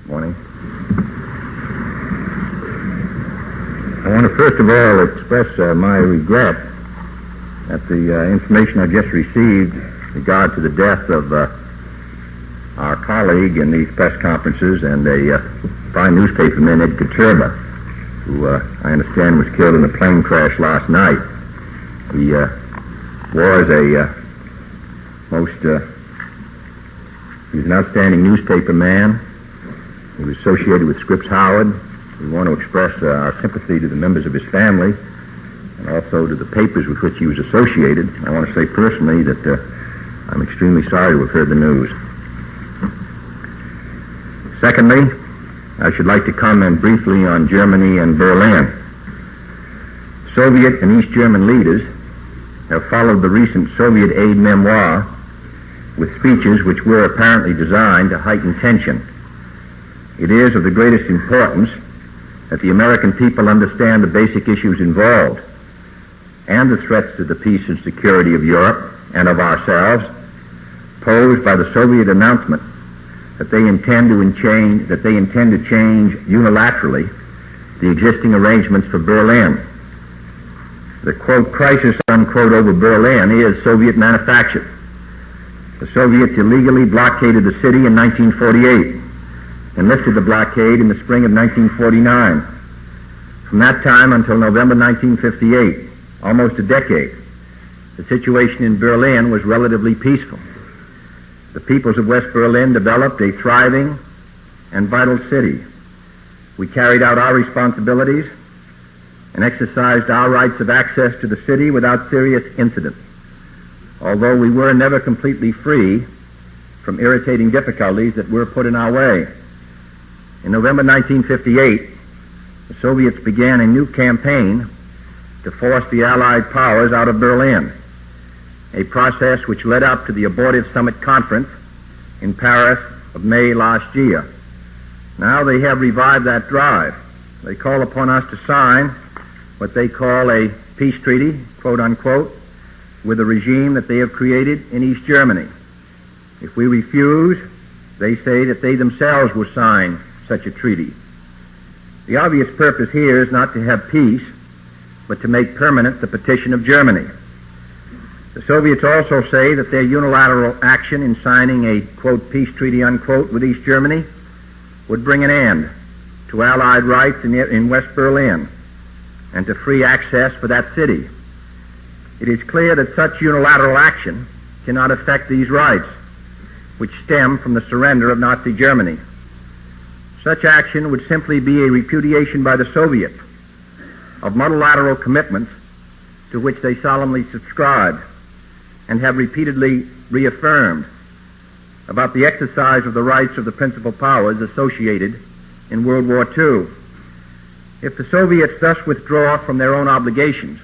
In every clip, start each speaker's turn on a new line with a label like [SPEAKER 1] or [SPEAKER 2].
[SPEAKER 1] Morning. I want to first of all express my regret at the information I just received in regard to the death of our colleague in these press conferences and a fine newspaperman, Ed Koturba, who I understand was killed in a plane crash last night. He was he was an outstanding newspaper man. He was associated with Scripps Howard. We want to express our sympathy to the members of his family and also to the papers with which he was associated. I want to say personally that I'm extremely sorry to have heard the news. Secondly, I should like to comment briefly on Germany and Berlin. Soviet and East German leaders have followed the recent Soviet aid memoir with speeches which were apparently designed to heighten tension. It is of the greatest importance that the American people understand the basic issues involved and the threats to the peace and security of Europe and of ourselves posed by the Soviet announcement that they intend to change unilaterally the existing arrangements for Berlin. The, quote, crisis, unquote, over Berlin is Soviet manufactured. The Soviets illegally blockaded the city in 1948 and lifted the blockade in the spring of 1949. From that time until November 1958, almost a decade, the situation in Berlin was relatively peaceful. The peoples of West Berlin developed a thriving and vital city. We carried out our responsibilities and exercised our rights of access to the city without serious incident, although we were never completely free from irritating difficulties that were put in our way. In November 1958, the Soviets began a new campaign to force the Allied powers out of Berlin, a process which led up to the abortive summit conference in Paris of May last year. Now they have revived that drive. They call upon us to sign what they call a peace treaty, quote unquote, with a regime that they have created in East Germany. If we refuse, they say that they themselves will sign such a treaty. The obvious purpose here is not to have peace, but to make permanent the partition of Germany. The Soviets also say that their unilateral action in signing a, quote, peace treaty, unquote, with East Germany would bring an end to Allied rights in West Berlin and to free access for that city. It is clear that such unilateral action cannot affect these rights, which stem from the surrender of Nazi Germany. Such action would simply be a repudiation by the Soviets of multilateral commitments to which they solemnly subscribed and have repeatedly reaffirmed about the exercise of the rights of the principal powers associated in World War II. If the Soviets thus withdraw from their own obligations,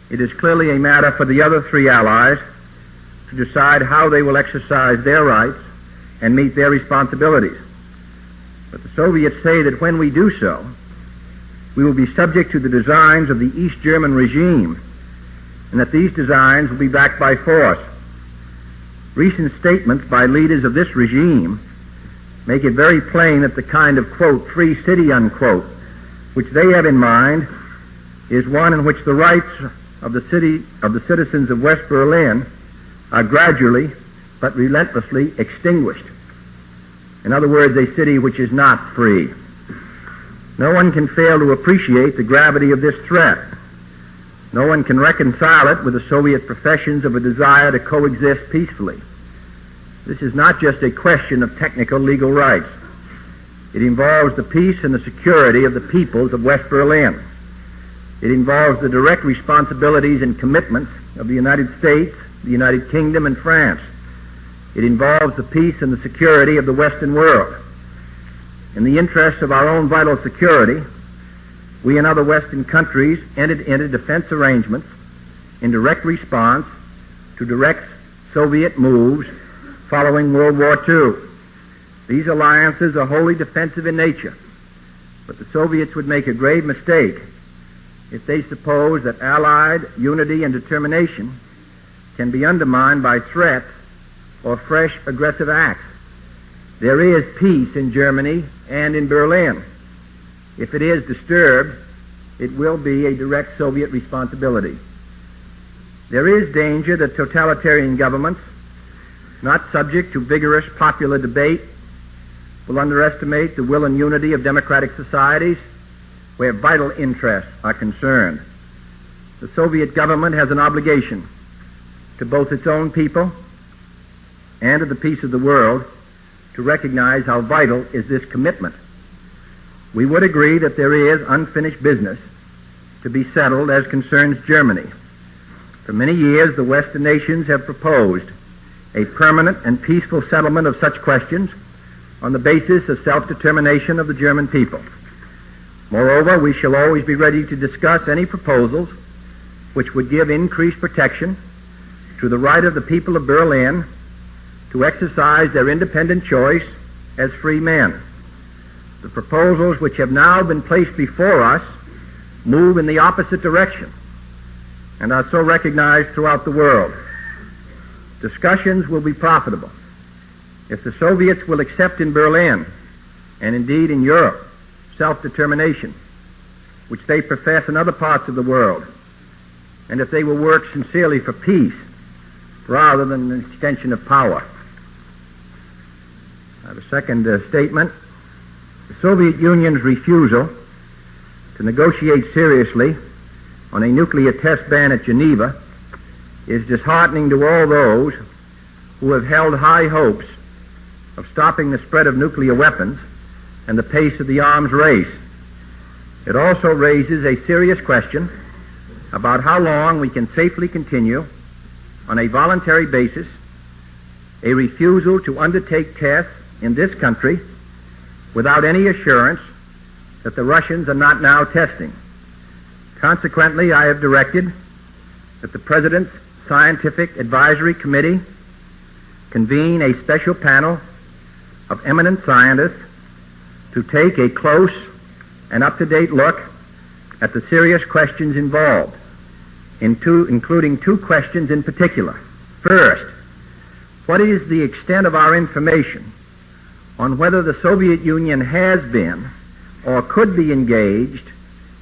[SPEAKER 1] it is clearly a matter for the other three allies to decide how they will exercise their rights and meet their responsibilities. But the Soviets say that when we do so, we will be subject to the designs of the East German regime, and that these designs will be backed by force. Recent statements by leaders of this regime make it very plain that the kind of, quote, free city, unquote, which they have in mind is one in which the rights of the citizens of West Berlin are gradually but relentlessly extinguished. In other words, a city which is not free. No one can fail to appreciate the gravity of this threat. No one can reconcile it with the Soviet professions of a desire to coexist peacefully. This is not just a question of technical legal rights. It involves the peace and the security of the peoples of West Berlin. It involves the direct responsibilities and commitments of the United States, the United Kingdom, and France. It involves the peace and the security of the Western world. In the interests of our own vital security, we and other Western countries entered into defense arrangements in direct response to direct Soviet moves following World War II. These alliances are wholly defensive in nature, but the Soviets would make a grave mistake if they suppose that Allied unity and determination can be undermined by threats or fresh aggressive acts.
[SPEAKER 2] There is peace in Germany and in Berlin. If it is disturbed, it will be a direct Soviet responsibility. There is danger that totalitarian governments, not subject to vigorous popular debate, will underestimate the will and unity of democratic societies where vital interests are concerned. The Soviet government has an obligation to both its own people and to the peace of the world to recognize how vital is this commitment. We would agree that there is unfinished business to be settled as concerns Germany. For many years, the Western nations have proposed a permanent and peaceful settlement of such questions on the basis of self-determination of the German people. Moreover, we shall always be ready to discuss any proposals which would give increased protection to the right of the people of Berlin to exercise their independent choice as free men. The proposals which have now been placed before us move in the opposite direction and are so recognized throughout the world. Discussions will be profitable if the Soviets will accept in Berlin, and indeed in Europe, self-determination, which they profess in other parts of the world, and if they will work sincerely for peace rather than an extension of power. The second statement, the Soviet Union's refusal to negotiate seriously on a nuclear test ban at Geneva is disheartening to all those who have held high hopes of stopping the spread of nuclear weapons and the pace of the arms race. It also raises a serious question about how long we can safely continue on a voluntary basis a refusal to undertake tests in this country without any assurance that the Russians are not now testing. Consequently, I have directed that the President's Scientific Advisory Committee convene a special panel of eminent scientists to take a close and up-to-date look at the serious questions involved, including two questions in particular. First, what is the extent of our information on whether the Soviet Union has been or could be engaged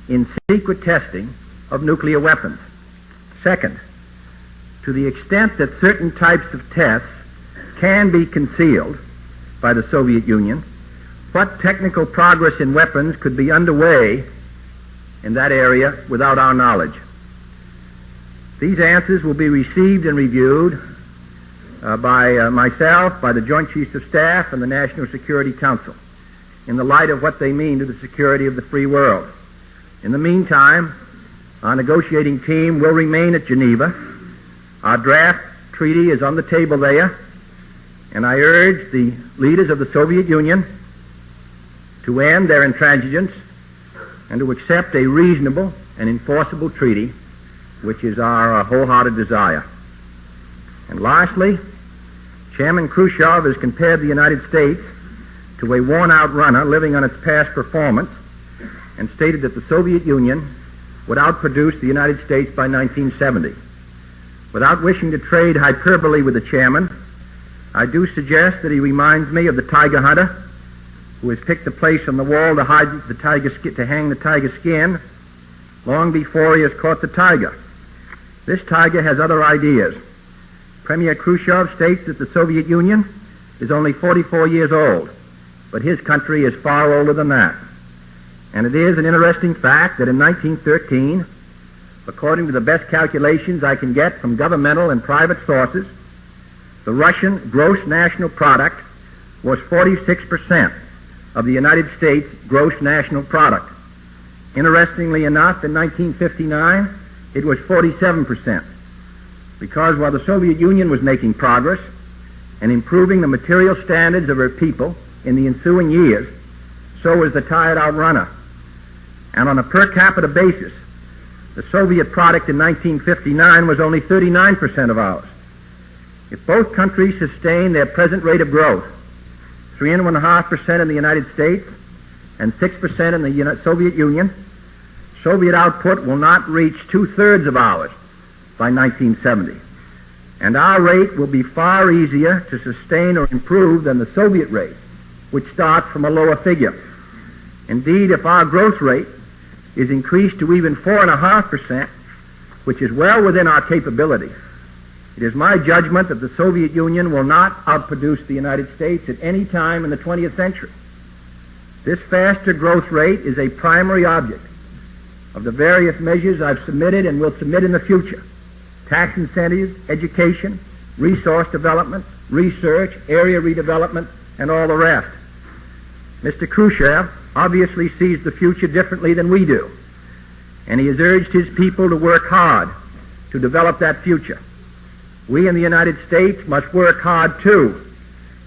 [SPEAKER 2] in secret testing of nuclear weapons? Second, to the extent that certain types of tests can be concealed by the Soviet Union, what technical progress in weapons could be underway in that area without our knowledge? These answers will be received and reviewed by myself, by the Joint Chiefs of Staff, and the National Security Council in the light of what they mean to the security of the free world. In the meantime, our negotiating team will remain at Geneva. Our draft treaty is on the table there, and I urge the leaders of the Soviet Union to end their intransigence and to accept a reasonable and enforceable treaty, which is our wholehearted desire. And lastly, Chairman Khrushchev has compared the United States to a worn-out runner living on its past performance and stated that the Soviet Union would outproduce the United States by 1970. Without wishing to trade hyperbole with the chairman, I do suggest that he reminds me of the tiger hunter who has picked a place on the wall to hide the tiger to hang the tiger skin long before he has caught the tiger. This tiger has other ideas. Premier Khrushchev states that the Soviet Union is only 44 years old, but his country is far older than that. And it is an interesting fact that in 1913, according to the best calculations I can get from governmental and private sources, the Russian gross national product was 46% of the United States gross national product. Interestingly enough, in 1959, it was 47%, because while the Soviet Union was making progress and improving the material standards of her people in the ensuing years, so was the tired-out runner. And on a per capita basis, the Soviet product in 1959 was only 39% of ours. If both countries sustain their present rate of growth, 3.5% in the United States and 6% in the Soviet Union, Soviet output will not reach 2/3 of ours by 1970. And our rate will be far easier to sustain or improve than the Soviet rate which starts from a lower figure. Indeed, if our growth rate is increased to even 4.5%, which is well within our capability, it is my judgment that the Soviet Union will not outproduce the United States at any time in the 20th century. This faster growth rate is a primary object of the various measures I've submitted and will submit in the future: tax incentives, education, resource development, research, area redevelopment, and all the rest. Mr. Khrushchev obviously sees the future differently than we do, and he has urged his people to work hard to develop that future. We in the United States must work hard, too,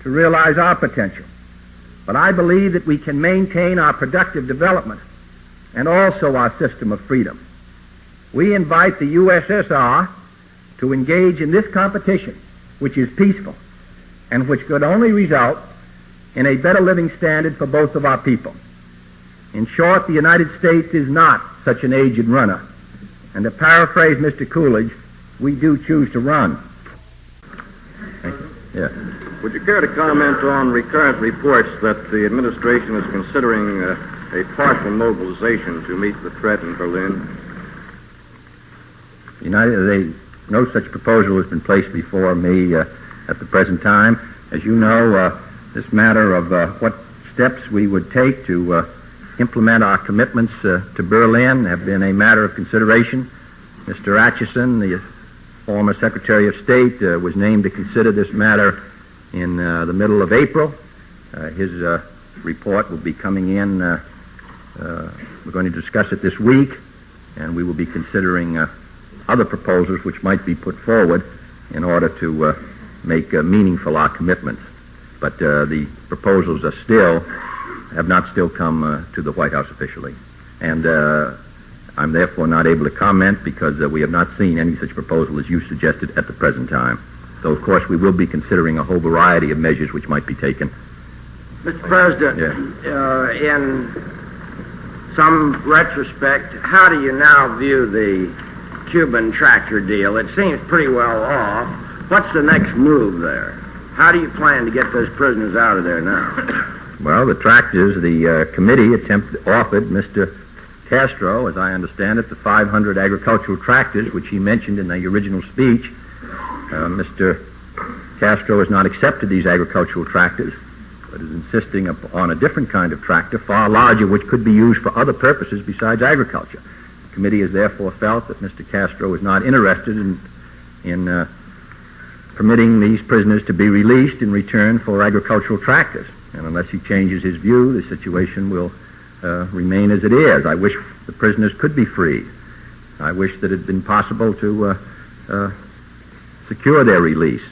[SPEAKER 2] to realize our potential. But I believe that we can maintain our productive development and also our system of freedom. We invite the USSR to engage in this competition, which is peaceful and which could only result in a better living standard for both of our people. In short, the United States is not such an aged runner. And to paraphrase Mr. Coolidge, we do choose to run. Thank you. Yeah.
[SPEAKER 3] Would you care to comment on recurrent reports that the administration is considering a partial mobilization to meet the threat in Berlin?
[SPEAKER 2] No such proposal has been placed before me at the present time. As you know, this matter of what steps we would take to implement our commitments to Berlin have been a matter of consideration. Mr. Atchison, the former Secretary of State, was named to consider this matter in the middle of April. His report will be coming in. We're going to discuss it this week, and we will be considering other proposals which might be put forward in order to make meaningful our commitments. But the proposals have not still come to the White House officially. And I'm therefore not able to comment because we have not seen any such proposal as you suggested at the present time. Though, of course, we will be considering a whole variety of measures which might be taken.
[SPEAKER 4] Mr. President, in some retrospect, how do you now view the Cuban tractor deal? It seems pretty well off. What's the next move there? How do you plan to get those prisoners out of there now?
[SPEAKER 2] Well, the tractors, the committee offered Mr. Castro, as I understand it, the 500 agricultural tractors, which he mentioned in the original speech. Mr. Castro has not accepted these agricultural tractors, but is insisting on a different kind of tractor, far larger, which could be used for other purposes besides agriculture. The committee has therefore felt that Mr. Castro is not interested in permitting these prisoners to be released in return for agricultural tractors. And unless he changes his view, the situation will remain as it is. I wish the prisoners could be freed. I wish that it had been possible to secure their release,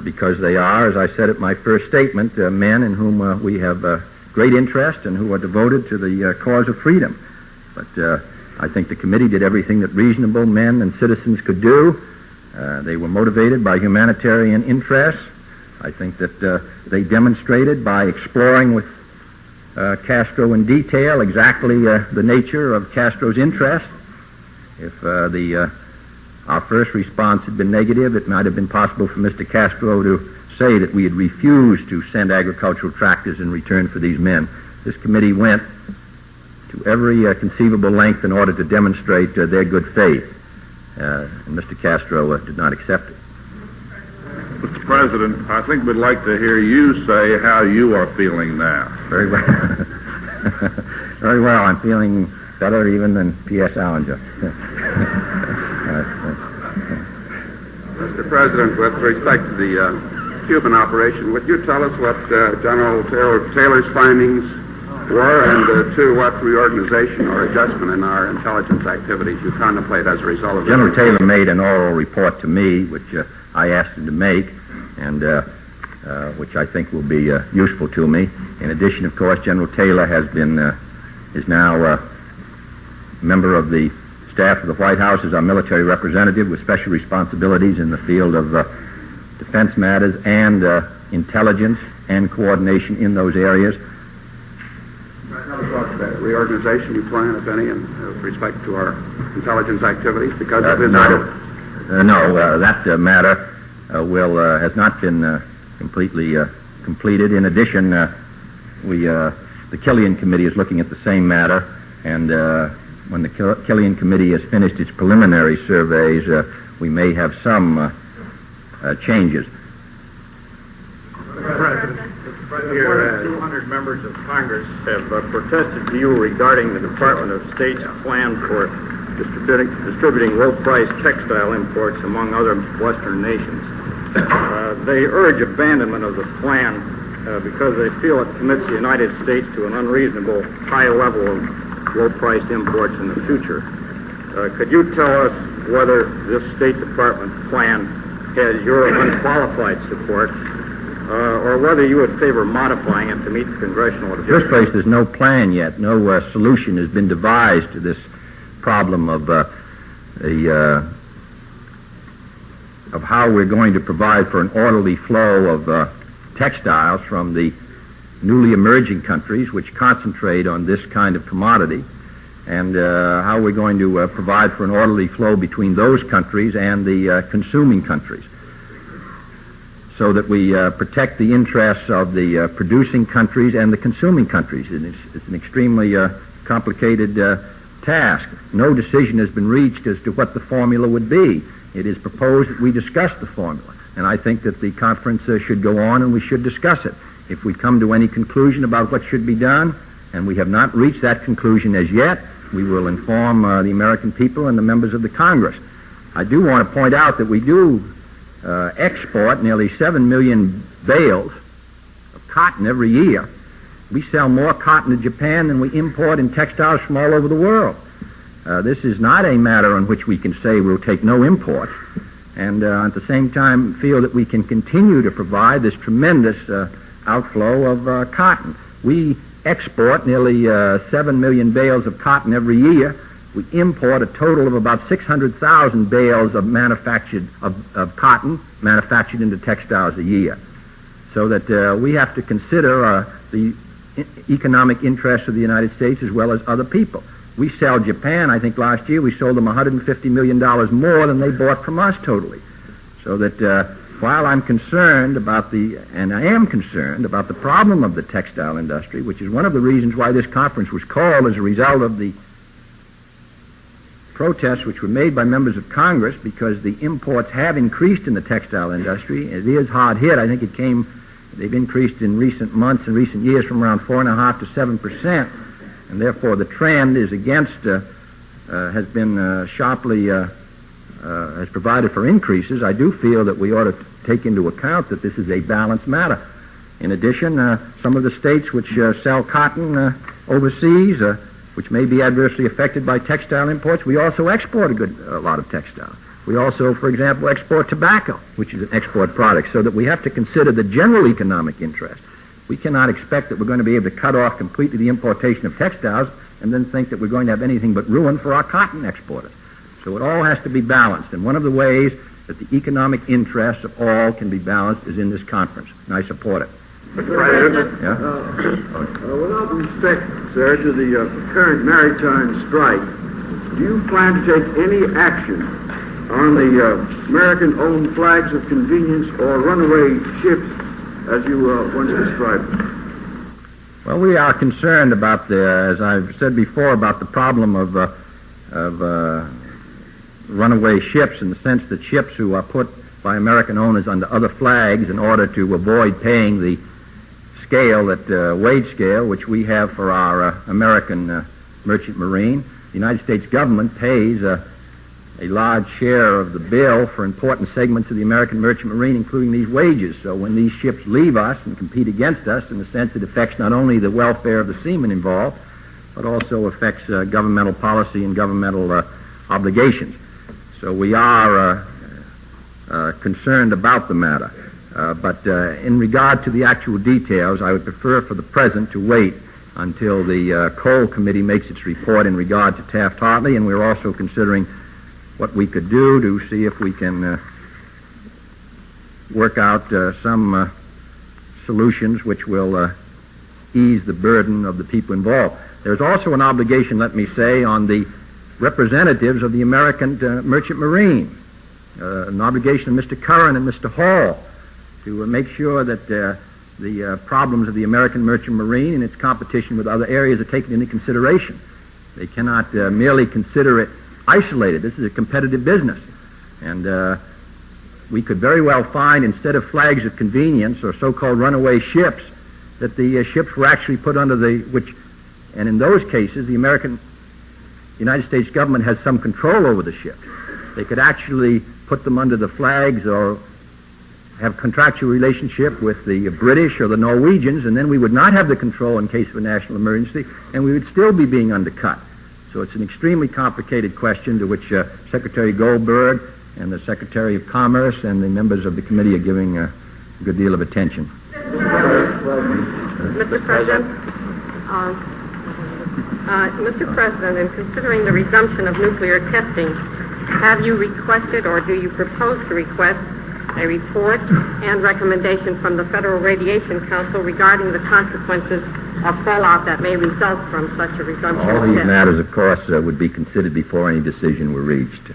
[SPEAKER 2] because they are, as I said at my first statement, men in whom we have great interest and who are devoted to the cause of freedom. But I think the committee did everything that reasonable men and citizens could do. They were motivated by humanitarian interests. I think that they demonstrated by exploring with Castro in detail exactly the nature of Castro's interest. If our first response had been negative, it might have been possible for Mr. Castro to say that we had refused to send agricultural tractors in return for these men. This committee went to every conceivable length in order to demonstrate their good faith, and Mr. Castro did not accept it.
[SPEAKER 5] Mr. President, I think we'd like to hear you say how you are feeling now.
[SPEAKER 2] Very well. Very well. I'm feeling better even than P.S. Allinger.
[SPEAKER 6] Mr. President, with respect to the Cuban operation, would you tell us what General Taylor's findings were, and to what reorganization or adjustment in our intelligence activities you contemplate as a result of
[SPEAKER 2] General Taylor made an oral report to me, which I asked him to make, and which I think will be useful to me. In addition, of course, General Taylor is now a member of the staff of the White House as our military representative with special responsibilities in the field of defense matters and intelligence and coordination in those areas.
[SPEAKER 6] Tell us about the reorganization you plan, if any, in respect to our intelligence activities, because of his...
[SPEAKER 2] No, that matter has not been completely completed. In addition, the Killian Committee is looking at the same matter, and when the Killian Committee has finished its preliminary surveys, we may have some changes.
[SPEAKER 3] Mr. President, more than 200 members of Congress have protested to you regarding the Department of State's plan for distributing low-priced textile imports among other Western nations. They urge abandonment of the plan because they feel it commits the United States to an unreasonable high level of low-priced imports in the future. Could you tell us whether this State Department plan has your unqualified support, or whether you would favor modifying it to meet the congressional objectives?
[SPEAKER 2] In the first place, there's no plan yet. No solution has been devised to this problem of how we're going to provide for an orderly flow of textiles from the newly emerging countries which concentrate on this kind of commodity, and how we're going to provide for an orderly flow between those countries and the consuming countries, so that we protect the interests of the producing countries and the consuming countries. And it's an extremely complicated task. No decision has been reached as to what the formula would be. It is proposed that we discuss the formula, and I think that the conference should go on and we should discuss it. If we come to any conclusion about what should be done, and we have not reached that conclusion as yet, we will inform the American people and the members of the Congress. I do want to point out that we do export nearly 7 million bales of cotton every year. We sell more cotton to Japan than we import in textiles from all over the world. This is not a matter on which we can say we'll take no import, and at the same time feel that we can continue to provide this tremendous outflow of cotton. We export nearly 7 million bales of cotton every year. We import a total of about 600,000 bales of of cotton manufactured into textiles a year. So that we have to consider the economic interests of the United States as well as other people. We sell Japan, I think last year we sold them $150 million more than they bought from us totally. So that while I'm concerned about and I am concerned about the problem of the textile industry, which is one of the reasons why this conference was called as a result of the protests which were made by members of Congress, because the imports have increased in the textile industry. It is hard hit. I think they've increased in recent months and recent years from around 4.5% to 7%, and therefore the trend is has been sharply, has provided for increases. I do feel that we ought to take into account that this is a balanced matter. In addition, some of the states which sell cotton overseas, which may be adversely affected by textile imports, we also export a lot of textiles. We also, for example, export tobacco, which is an export product, so that we have to consider the general economic interest. We cannot expect that we're going to be able to cut off completely the importation of textiles and then think that we're going to have anything but ruin for our cotton exporters. So it all has to be balanced, and one of the ways that the economic interests of all can be balanced is in this conference, and I support it.
[SPEAKER 7] Mr. President, without respect, sir, to the current maritime strike, do you plan to take any action on the American-owned flags of convenience or runaway ships, as you once described them?
[SPEAKER 2] Well, we are concerned about as I've said before, about the problem of runaway ships, in the sense that ships who are put by American owners under other flags in order to avoid paying the wage scale which we have for our American merchant marine. The United States government pays a large share of the bill for important segments of the American merchant marine, including these wages. So when these ships leave us and compete against us, in a sense it affects not only the welfare of the seamen involved, but also affects governmental policy and governmental obligations. So we are concerned about the matter. But in regard to the actual details, I would prefer for the present to wait until the Coal Committee makes its report in regard to Taft-Hartley, and we're also considering what we could do to see if we can work out some solutions which will ease the burden of the people involved. There's also an obligation, let me say, on the representatives of the American merchant marine, an obligation of Mr. Curran and Mr. Hall to make sure that the problems of the American merchant marine and its competition with other areas are taken into consideration. They cannot merely consider it isolated. This is a competitive business. And we could very well find, instead of flags of convenience or so-called runaway ships, that the ships were actually put under and in those cases, the United States government has some control over the ships. They could actually put them under the flags or have contractual relationship with the British or the Norwegians, and then we would not have the control in case of a national emergency, and we would still be being undercut. So it's an extremely complicated question to which Secretary Goldberg and the Secretary of Commerce and the members of the committee are giving a good deal of attention.
[SPEAKER 8] Mr. President, Mr. President, in considering the resumption of nuclear testing, have you requested or do you propose to request a report and recommendation from the Federal Radiation Council regarding the consequences of fallout that may result from such a resumption
[SPEAKER 2] All
[SPEAKER 8] of
[SPEAKER 2] these
[SPEAKER 8] testing?
[SPEAKER 2] matters, of course, would be considered before any decision were reached.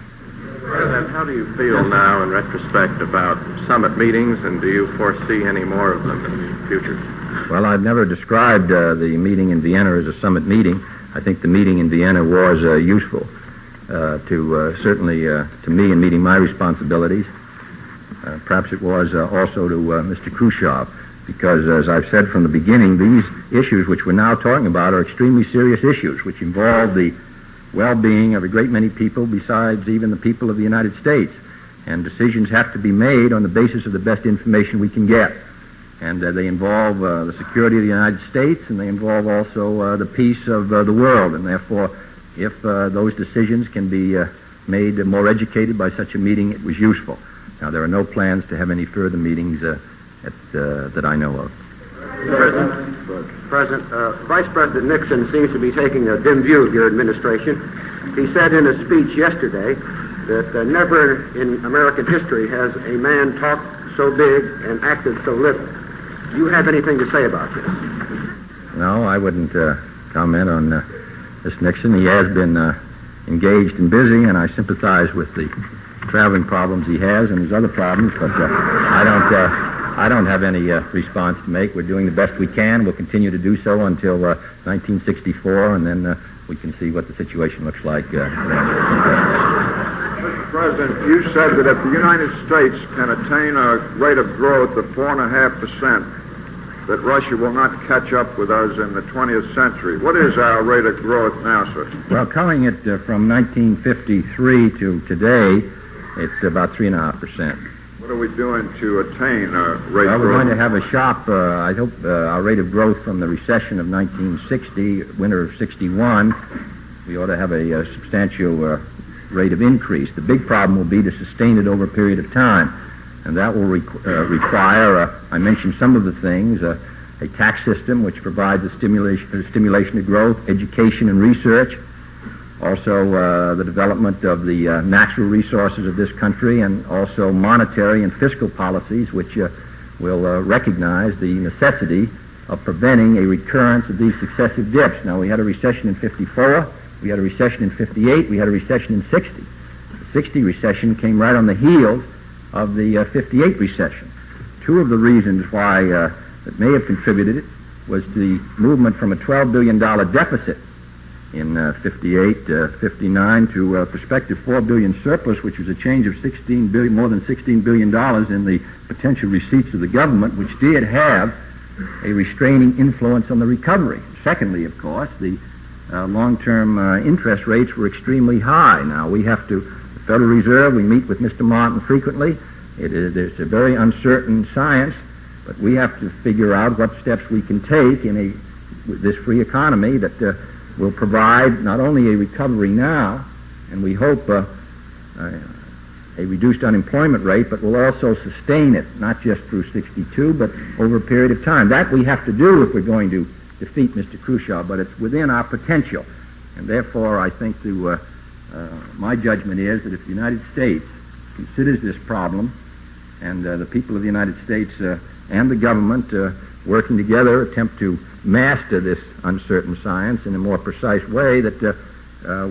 [SPEAKER 3] President, how do you feel now in retrospect about summit meetings, and do you foresee any more of them in the future?
[SPEAKER 2] Well, I've never described the meeting in Vienna as a summit meeting. I think the meeting in Vienna was useful certainly to me in meeting my responsibilities. Perhaps it was also to Mr. Khrushchev, because as I've said from the beginning, these issues which we're now talking about are extremely serious issues which involve the well-being of a great many people besides even the people of the United States. And decisions have to be made on the basis of the best information we can get. And they involve the security of the United States, and they involve also the peace of the world. And therefore, if those decisions can be made more educated by such a meeting, it was useful. Now, there are no plans to have any further meetings that I know of.
[SPEAKER 9] President, Vice President Nixon seems to be taking a dim view of your administration. He said in a speech yesterday that never in American history has a man talked so big and acted so little. Do you have anything to say about this?
[SPEAKER 2] No, I wouldn't comment on Mr. Nixon. He has been engaged and busy, and I sympathize with the traveling problems he has and his other problems, but I don't have any response to make. We're doing the best we can. We'll continue to do so until 1964, and then we can see what the situation looks like.
[SPEAKER 5] Mr. President, you said that if the United States can attain a rate of growth of 4.5%, that Russia will not catch up with us in the 20th century. What is our rate of growth now, sir?
[SPEAKER 2] Well, calling it from 1953 to today, it's about 3.5%.
[SPEAKER 5] What are we doing to attain a rate of growth?
[SPEAKER 2] Well, we're going to have a sharp, I hope, our rate of growth from the recession of 1960, winter of 61. We ought to have a substantial rate of increase. The big problem will be to sustain it over a period of time. And that will require, I mentioned some of the things, a tax system which provides a stimulation to growth, education and research, also the development of the natural resources of this country, and also monetary and fiscal policies which will recognize the necessity of preventing a recurrence of these successive dips. Now, we had a recession in 54, we had a recession in 58, we had a recession in 60. The 60 recession came right on the heels of the 58 recession. Two of the reasons why that may have contributed was the movement from a $12 billion deficit in 58, 59 to a prospective $4 billion surplus, which was a change of more than $16 billion in the potential receipts of the government, which did have a restraining influence on the recovery. Secondly, of course, the long-term interest rates were extremely high. Now, we have to Federal Reserve, we meet with Mr. Martin frequently. It's a very uncertain science, but we have to figure out what steps we can take in this free economy that will provide not only a recovery now, and we hope a reduced unemployment rate, but will also sustain it, not just through 62, but over a period of time. That we have to do if we're going to defeat Mr. Khrushchev, but it's within our potential. And therefore, I think my judgment is that if the United States considers this problem, and the people of the United States and the government working together attempt to master this uncertain science in a more precise way, that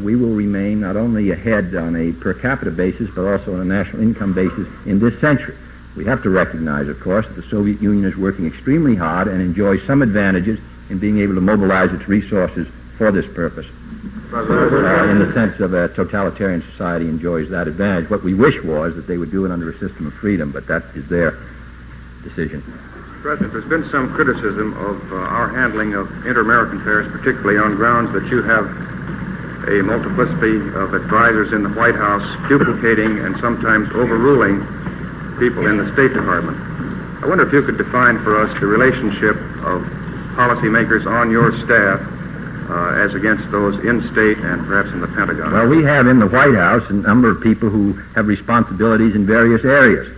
[SPEAKER 2] we will remain not only ahead on a per capita basis, but also on a national income basis in this century. We have to recognize, of course, that the Soviet Union is working extremely hard and enjoys some advantages in being able to mobilize its resources for this purpose. In the sense of a totalitarian society enjoys that advantage. What we wish was that they would do it under a system of freedom, but that is their decision.
[SPEAKER 3] President, there's been some criticism of our handling of inter-American affairs, particularly on grounds that you have a multiplicity of advisors in the White House duplicating and sometimes overruling people in the State Department. I wonder if you could define for us the relationship of policymakers on your staff as against those in state and perhaps in the Pentagon.
[SPEAKER 2] Well, we have in the White House a number of people who have responsibilities in various areas,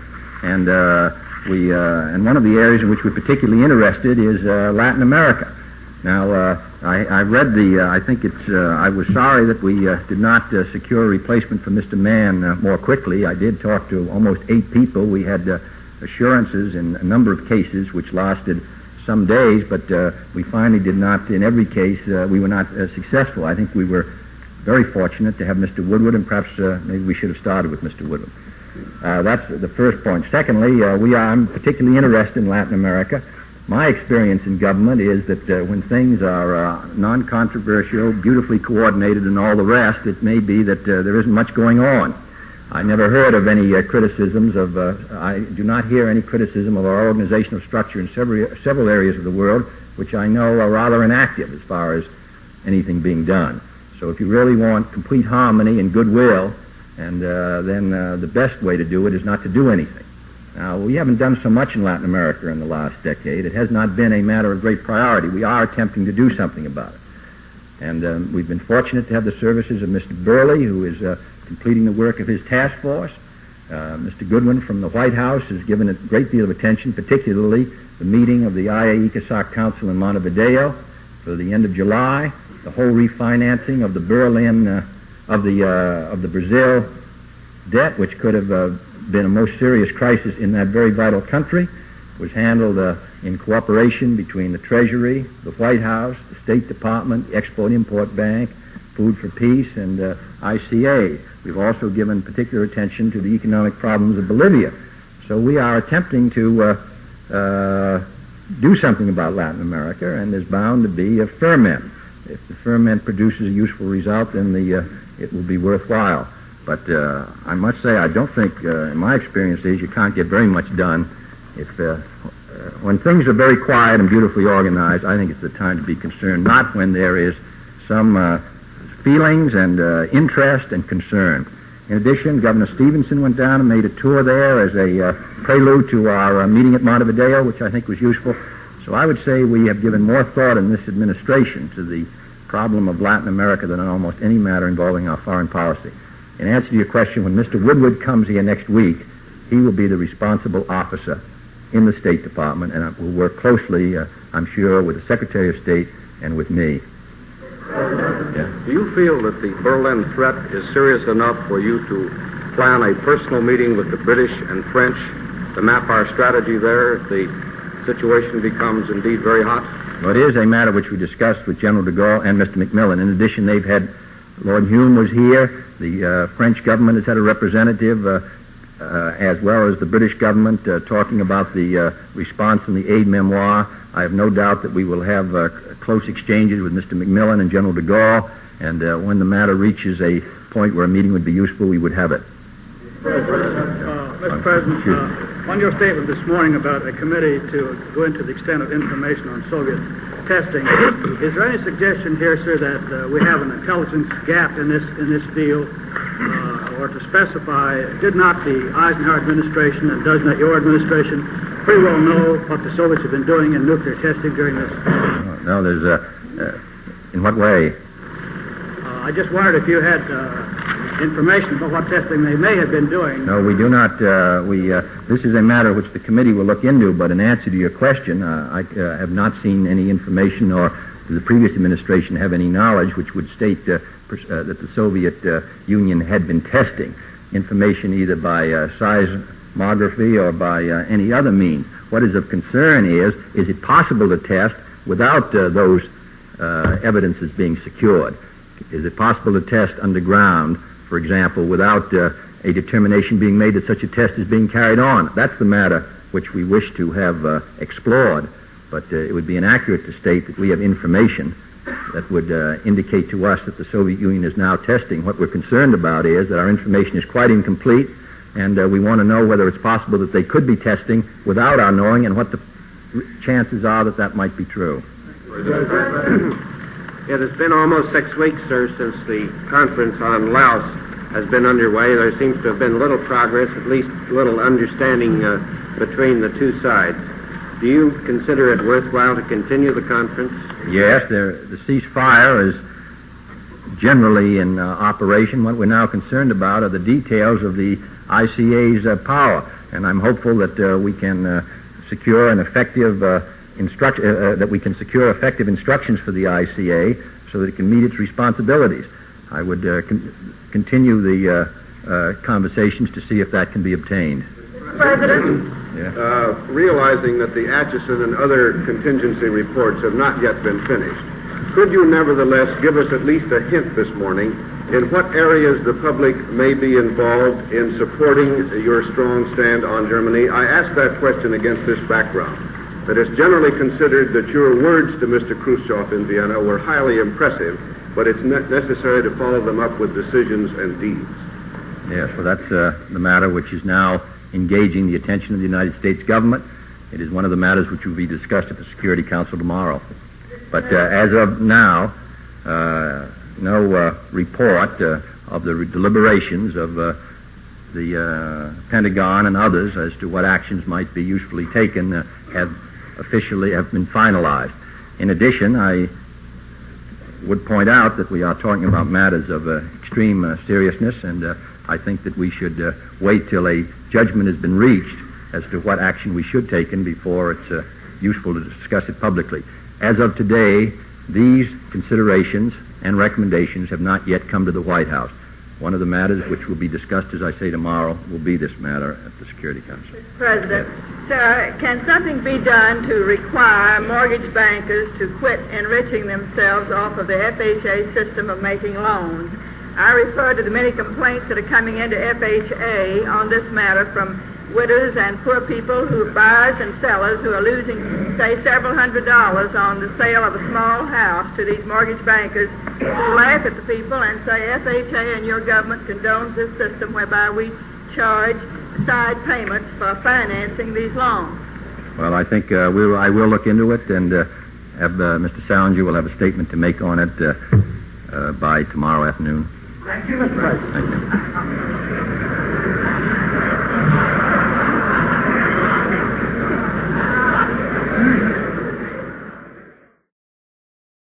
[SPEAKER 2] and and one of the areas in which we're particularly interested is Latin America. Now, I read I think it's, I was sorry that we did not secure a replacement for Mr. Mann more quickly. I did talk to almost 8 people. We had assurances in a number of cases which lasted some days, but we finally did not, in every case, we were not successful. I think we were very fortunate to have Mr. Woodward, and perhaps maybe we should have started with Mr. Woodward. That's the first point. Secondly, I'm particularly interested in Latin America. My experience in government is that when things are non-controversial, beautifully coordinated, and all the rest, it may be that there isn't much going on. I never heard of any criticisms of, I do not hear any criticism of our organizational structure in several areas of the world, which I know are rather inactive as far as anything being done. So if you really want complete harmony and goodwill, and then the best way to do it is not to do anything. Now, we haven't done so much in Latin America in the last decade. It has not been a matter of great priority. We are attempting to do something about it. And we've been fortunate to have the services of Mr. Burley, who is completing the work of his task force. Mr. Goodwin from the White House has given a great deal of attention, particularly the meeting of the IAECOSOC Council in Montevideo for the end of July, the whole refinancing of the Berlin, of the Brazil debt, which could have been a most serious crisis in that very vital country, was handled in cooperation between the Treasury, the White House, the State Department, the Export-Import Bank, Food for Peace, and ICA. We've also given particular attention to the economic problems of Bolivia. So we are attempting to do something about Latin America, and there's bound to be a ferment. If the ferment produces a useful result, then it will be worthwhile. But I must say, I don't think, in my experience, you can't get very much done. When things are very quiet and beautifully organized, I think it's the time to be concerned, not when there is some feelings and interest and concern. In addition, Governor Stevenson went down and made a tour there as a prelude to our meeting at Montevideo, which I think was useful. So I would say we have given more thought in this administration to the problem of Latin America than in almost any matter involving our foreign policy. In answer to your question, when Mr. Woodward comes here next week, he will be the responsible officer in the State Department, and will work closely, I'm sure, with the Secretary of State and with me.
[SPEAKER 3] Do you feel that the Berlin threat is serious enough for you to plan a personal meeting with the British and French to map our strategy there if the situation becomes indeed very hot?
[SPEAKER 2] Well, it is a matter which we discussed with General de Gaulle and Mr. Macmillan. In addition, they've had, Lord Hume was here, the French government has had a representative, as well as the British government, talking about the response in the aid memoir. I have no doubt that we will have close exchanges with Mr. Macmillan and General de Gaulle, and when the matter reaches a point where a meeting would be useful, we would have it.
[SPEAKER 10] Mr. President, on your statement this morning about a committee to go into the extent of information on Soviet testing, is there any suggestion here, sir, that we have an intelligence gap in this field, or to specify, did not the Eisenhower administration and does not your administration pretty well know what the Soviets have been doing in nuclear testing during this?
[SPEAKER 2] No, there's in what way?
[SPEAKER 10] I just wondered if you had information about what testing they may have been doing.
[SPEAKER 2] No, we do not. This is a matter which the committee will look into, but in answer to your question, I have not seen any information, or did the previous administration have any knowledge which would state that the Soviet Union had been testing information either by seismography or by any other means. What is of concern is it possible to test without those evidences being secured? Is it possible to test underground, for example, without a determination being made that such a test is being carried on. That's the matter which we wish to have explored, but it would be inaccurate to state that we have information that would indicate to us that the Soviet Union is now testing. What we're concerned about is that our information is quite incomplete, and we want to know whether it's possible that they could be testing without our knowing, and what the chances are that that might be true.
[SPEAKER 9] It has been almost 6 weeks, sir, since the conference on Laos has been underway. There seems to have been little progress, at least little understanding between the two sides. Do you consider it worthwhile to continue the conference?
[SPEAKER 2] Yes, the ceasefire is generally in operation. What we're now concerned about are the details of the ICA's power, and I'm hopeful that we can secure an effective effective instructions for the ICA so that it can meet its responsibilities. I would continue the conversations to see if that can be obtained.
[SPEAKER 8] President?
[SPEAKER 6] Realizing that the Atchison and other contingency reports have not yet been finished, could you nevertheless give us at least a hint this morning in what areas the public may be involved in supporting your strong stand on Germany? I ask that question against this background, that it's generally considered that your words to Mr. Khrushchev in Vienna were highly impressive, but it's necessary to follow them up with decisions and deeds.
[SPEAKER 2] Yes, well, that's the matter which is now engaging the attention of the United States government. It is one of the matters which will be discussed at the Security Council tomorrow. But as of now, no report of the deliberations of the Pentagon and others as to what actions might be usefully taken have been finalized. In addition, I would point out that we are talking about matters of extreme seriousness, and I think that we should wait till a judgment has been reached as to what action we should take before it's useful to discuss it publicly. As of today, these considerations and recommendations have not yet come to the White House. One of the matters which will be discussed, as I say, tomorrow will be this matter at the Security Council.
[SPEAKER 11] Mr. President, sir, can something be done to require mortgage bankers to quit enriching themselves off of the FHA system of making loans? I refer to the many complaints that are coming into FHA on this matter from widows and poor people, buyers and sellers, who are losing, say, several $100s on the sale of a small house to these mortgage bankers, who laugh at the people and say FHA and your government condones this system whereby we charge side payments for financing these loans.
[SPEAKER 2] Well, I think I will look into it, and Mr. Salinger will have a statement to make on it by tomorrow afternoon.
[SPEAKER 11] Thank you, Mr. President.
[SPEAKER 2] Thank you.